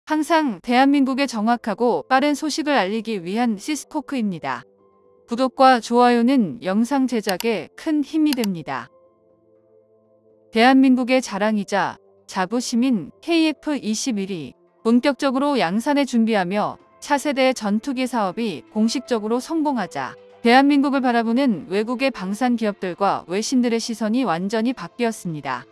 항상 대한민국에 정확하고 빠른 소식을 알리기 위한 시스코크입니다. 구독과 좋아요는 영상 제작에 큰 힘이 됩니다. 대한민국의 자랑이자 자부심인 KF-21이 본격적으로 양산에 준비하며 차세대 전투기 사업이 공식적으로 성공하자 대한민국을 바라보는 외국의 방산 기업들과 외신들의 시선이 완전히 바뀌었습니다.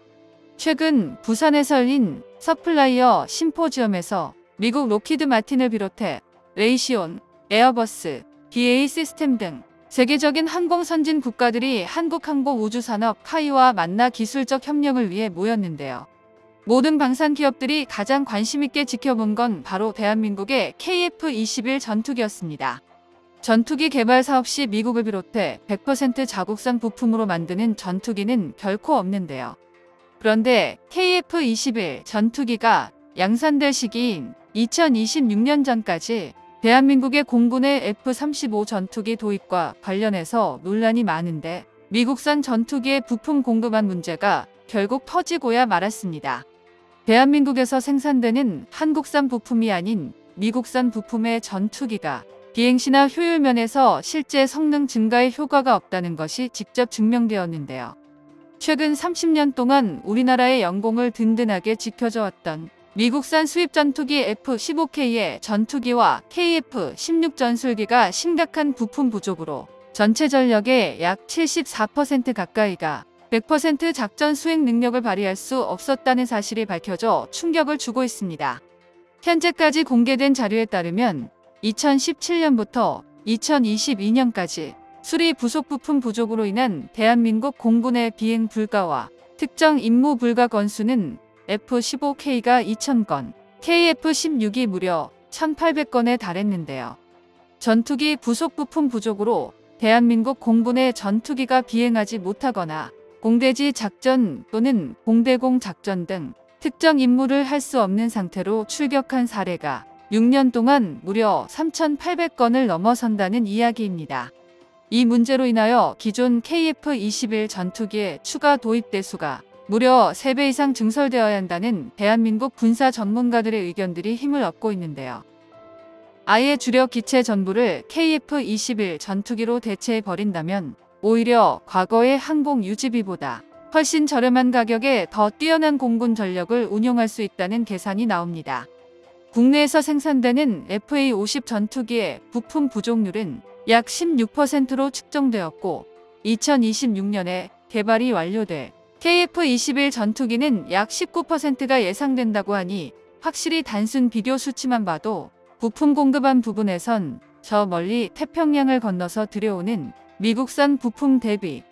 최근 부산에서 열린 서플라이어 심포지엄에서 미국 로키드 마틴을 비롯해 레이시온, 에어버스, BAE 시스템 등 세계적인 항공 선진 국가들이 한국항공우주산업 카이와 만나 기술적 협력을 위해 모였는데요. 모든 방산 기업들이 가장 관심있게 지켜본 건 바로 대한민국의 KF-21 전투기였습니다. 전투기 개발 사업 시 미국을 비롯해 100% 자국산 부품으로 만드는 전투기는 결코 없는데요. 그런데 KF-21 전투기가 양산될 시기인 2026년 전까지 대한민국의 공군의 F-35 전투기 도입과 관련해서 논란이 많은데 미국산 전투기의 부품 공급안 문제가 결국 터지고야 말았습니다. 대한민국에서 생산되는 한국산 부품이 아닌 미국산 부품의 전투기가 비행시나 효율 면에서 실제 성능 증가에 효과가 없다는 것이 직접 증명되었는데요. 최근 30년 동안 우리나라의 영공을 든든하게 지켜줘 왔던 미국산 수입 전투기 F-15K의 전투기와 KF-16 전술기가 심각한 부품 부족으로 전체 전력의 약 74% 가까이가 100% 작전 수행 능력을 발휘할 수 없었다는 사실이 밝혀져 충격을 주고 있습니다. 현재까지 공개된 자료에 따르면 2017년부터 2022년까지 수리 부속 부품 부족으로 인한 대한민국 공군의 비행 불가와 특정 임무 불가 건수는 F-15K가 2,000건, KF-16이 무려 1,800건에 달했는데요. 전투기 부속 부품 부족으로 대한민국 공군의 전투기가 비행하지 못하거나 공대지 작전 또는 공대공 작전 등 특정 임무를 할 수 없는 상태로 출격한 사례가 6년 동안 무려 3,800건을 넘어선다는 이야기입니다. 이 문제로 인하여 기존 KF-21 전투기의 추가 도입 대수가 무려 3배 이상 증설되어야 한다는 대한민국 군사 전문가들의 의견들이 힘을 얻고 있는데요. 아예 주력 기체 전부를 KF-21 전투기로 대체해버린다면 오히려 과거의 항공 유지비보다 훨씬 저렴한 가격에 더 뛰어난 공군 전력을 운용할 수 있다는 계산이 나옵니다. 국내에서 생산되는 FA-50 전투기의 부품 부족률은 약 16%로 측정되었고 2026년에 개발이 완료될 KF-21 전투기는 약 19%가 예상된다고 하니 확실히 단순 비교 수치만 봐도 부품 공급한 부분에선 저 멀리 태평양을 건너서 들여오는 미국산 부품 대비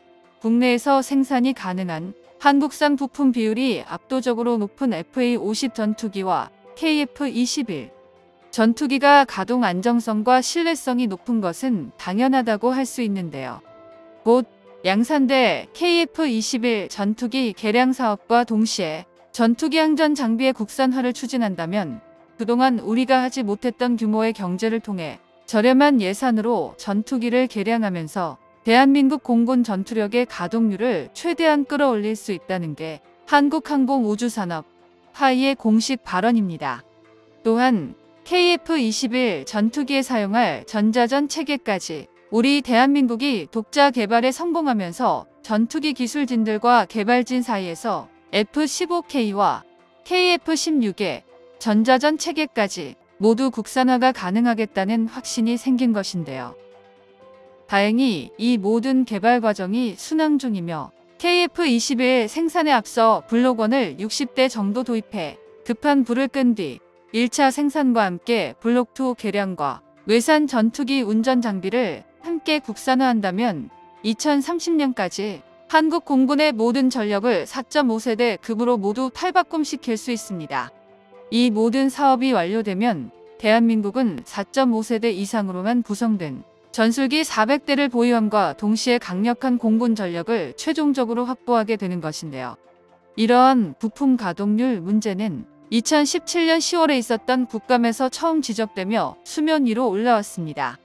국내에서 생산이 가능한 한국산 부품 비율이 압도적으로 높은 FA-50 전투기와 KF-21 전투기가 가동 안정성과 신뢰성이 높은 것은 당연하다고 할 수 있는데요. 곧 양산될 KF-21 전투기 개량 사업과 동시에 전투기 항전 장비의 국산화를 추진한다면 그동안 우리가 하지 못했던 규모의 경제를 통해 저렴한 예산으로 전투기를 개량하면서 대한민국 공군 전투력의 가동률을 최대한 끌어올릴 수 있다는 게 한국항공우주산업 카이의 공식 발언입니다. 또한 KF-21 전투기에 사용할 전자전 체계까지 우리 대한민국이 독자 개발에 성공하면서 전투기 기술진들과 개발진 사이에서 F-15K와 KF-16의 전자전 체계까지 모두 국산화가 가능하겠다는 확신이 생긴 것인데요. 다행히 이 모든 개발 과정이 순항 중이며 KF-21 생산에 앞서 블록1을 60대 정도 도입해 급한 불을 끈 뒤 1차 생산과 함께 블록2 개량과 외산 전투기 운전 장비를 함께 국산화한다면 2030년까지 한국 공군의 모든 전력을 4.5세대 급으로 모두 탈바꿈시킬 수 있습니다. 이 모든 사업이 완료되면 대한민국은 4.5세대 이상으로만 구성된 전술기 400대를 보유함과 동시에 강력한 공군 전력을 최종적으로 확보하게 되는 것인데요. 이러한 부품 가동률 문제는 2017년 10월에 있었던 국감에서 처음 지적되며 수면 위로 올라왔습니다.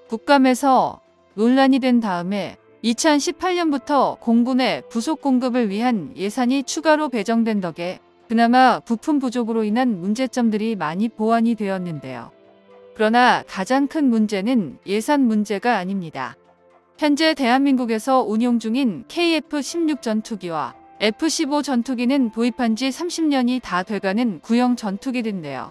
국감에서 논란이 된 다음에 2018년부터 공군의 부속 공급을 위한 예산이 추가로 배정된 덕에 그나마 부품 부족으로 인한 문제점들이 많이 보완이 되었는데요. 그러나 가장 큰 문제는 예산 문제가 아닙니다. 현재 대한민국에서 운용 중인 KF-16 전투기와 F-15 전투기는 도입한 지 30년이 다 돼가는 구형 전투기인데요.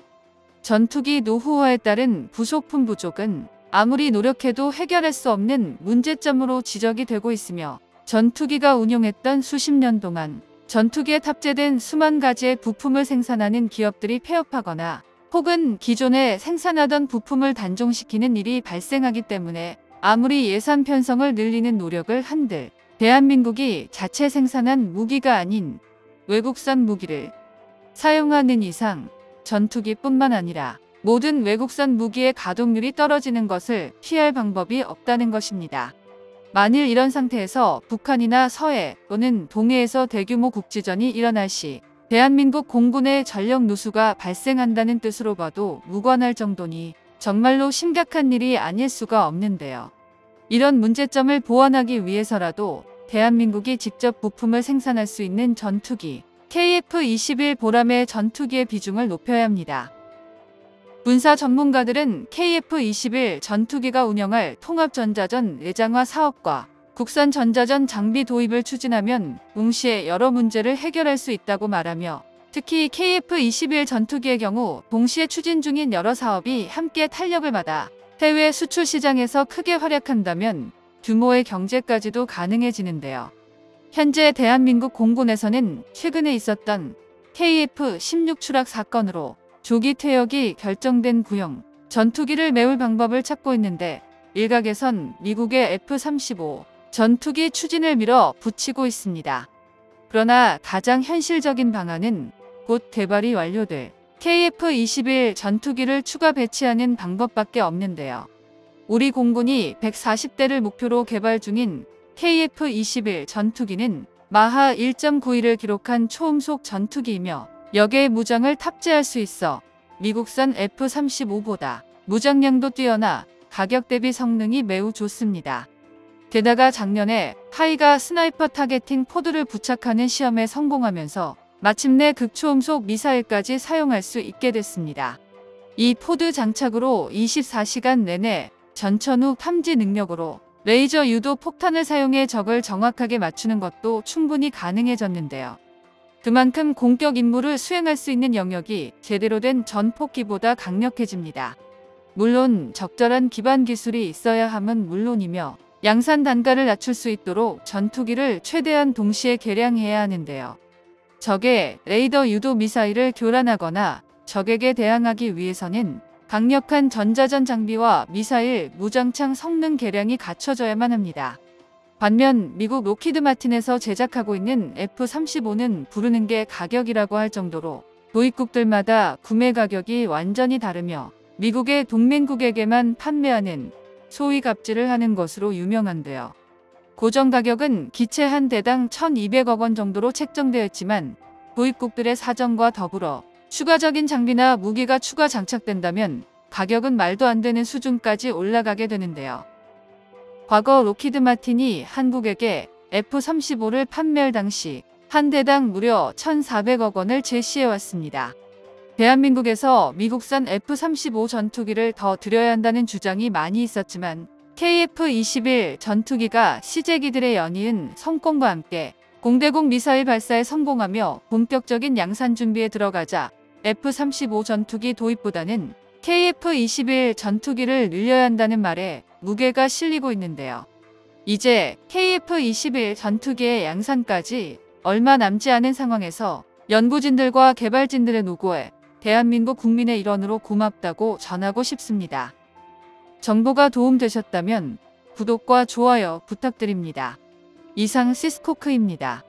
전투기 노후화에 따른 부속품 부족은 아무리 노력해도 해결할 수 없는 문제점으로 지적이 되고 있으며, 전투기가 운용했던 수십 년 동안 전투기에 탑재된 수만 가지의 부품을 생산하는 기업들이 폐업하거나 혹은 기존에 생산하던 부품을 단종시키는 일이 발생하기 때문에 아무리 예산 편성을 늘리는 노력을 한들 대한민국이 자체 생산한 무기가 아닌 외국산 무기를 사용하는 이상 전투기뿐만 아니라 모든 외국산 무기의 가동률이 떨어지는 것을 피할 방법이 없다는 것입니다. 만일 이런 상태에서 북한이나 서해 또는 동해에서 대규모 국지전이 일어날 시 대한민국 공군의 전력 누수가 발생한다는 뜻으로 봐도 무관할 정도니 정말로 심각한 일이 아닐 수가 없는데요. 이런 문제점을 보완하기 위해서라도 대한민국이 직접 부품을 생산할 수 있는 전투기 KF-21 보람의 전투기의 비중을 높여야 합니다. 군사 전문가들은 KF-21 전투기가 운영할 통합전자전 내장화 사업과 국산 전자전 장비 도입을 추진하면 동시에 여러 문제를 해결할 수 있다고 말하며, 특히 KF-21 전투기의 경우 동시에 추진 중인 여러 사업이 함께 탄력을 받아 해외 수출 시장에서 크게 활약한다면 규모의 경제까지도 가능해지는데요. 현재 대한민국 공군에서는 최근에 있었던 KF-16 추락 사건으로 조기 퇴역이 결정된 구형 전투기를 메울 방법을 찾고 있는데, 일각에선 미국의 F-35 전투기 추진을 밀어붙이고 있습니다. 그러나 가장 현실적인 방안은 곧 개발이 완료될 KF-21 전투기를 추가 배치하는 방법밖에 없는데요. 우리 공군이 140대를 목표로 개발 중인 KF-21 전투기는 마하 1.91을 기록한 초음속 전투기이며, 여기에 무장을 탑재할 수 있어 미국산 F-35보다 무장량도 뛰어나 가격 대비 성능이 매우 좋습니다. 게다가 작년에 하이가 스나이퍼 타겟팅 포드를 부착하는 시험에 성공하면서 마침내 극초음속 미사일까지 사용할 수 있게 됐습니다. 이 포드 장착으로 24시간 내내 전천후 탐지 능력으로 레이저 유도 폭탄을 사용해 적을 정확하게 맞추는 것도 충분히 가능해졌는데요. 그만큼 공격 임무를 수행할 수 있는 영역이 제대로 된 전폭기보다 강력해집니다. 물론 적절한 기반 기술이 있어야 함은 물론이며, 양산 단가를 낮출 수 있도록 전투기를 최대한 동시에 개량해야 하는데요. 적의 레이더 유도 미사일을 교란하거나 적에게 대항하기 위해서는 강력한 전자전 장비와 미사일 무장창 성능 개량이 갖춰져야만 합니다. 반면 미국 로키드 마틴에서 제작하고 있는 F-35는 부르는 게 가격이라고 할 정도로 도입국들마다 구매 가격이 완전히 다르며 미국의 동맹국에게만 판매하는 소위 갑질을 하는 것으로 유명한데요. 고정 가격은 기체 한 대당 1,200억 원 정도로 책정되어 있지만 도입국들의 사정과 더불어 추가적인 장비나 무기가 추가 장착된다면 가격은 말도 안 되는 수준까지 올라가게 되는데요. 과거 로키드 마틴이 한국에게 F-35를 판매할 당시 한 대당 무려 1,400억 원을 제시해왔습니다. 대한민국에서 미국산 F-35 전투기를 더 들여야 한다는 주장이 많이 있었지만 KF-21 전투기가 시제기들의 연이은 성공과 함께 공대공 미사일 발사에 성공하며 본격적인 양산 준비에 들어가자 F-35 전투기 도입보다는 KF-21 전투기를 늘려야 한다는 말에 무게가 실리고 있는데요. 이제 KF-21 전투기의 양산까지 얼마 남지 않은 상황에서 연구진들과 개발진들의 노고에 대한민국 국민의 일원으로 고맙다고 전하고 싶습니다. 정보가 도움되셨다면 구독과 좋아요 부탁드립니다. 이상 시스코크입니다.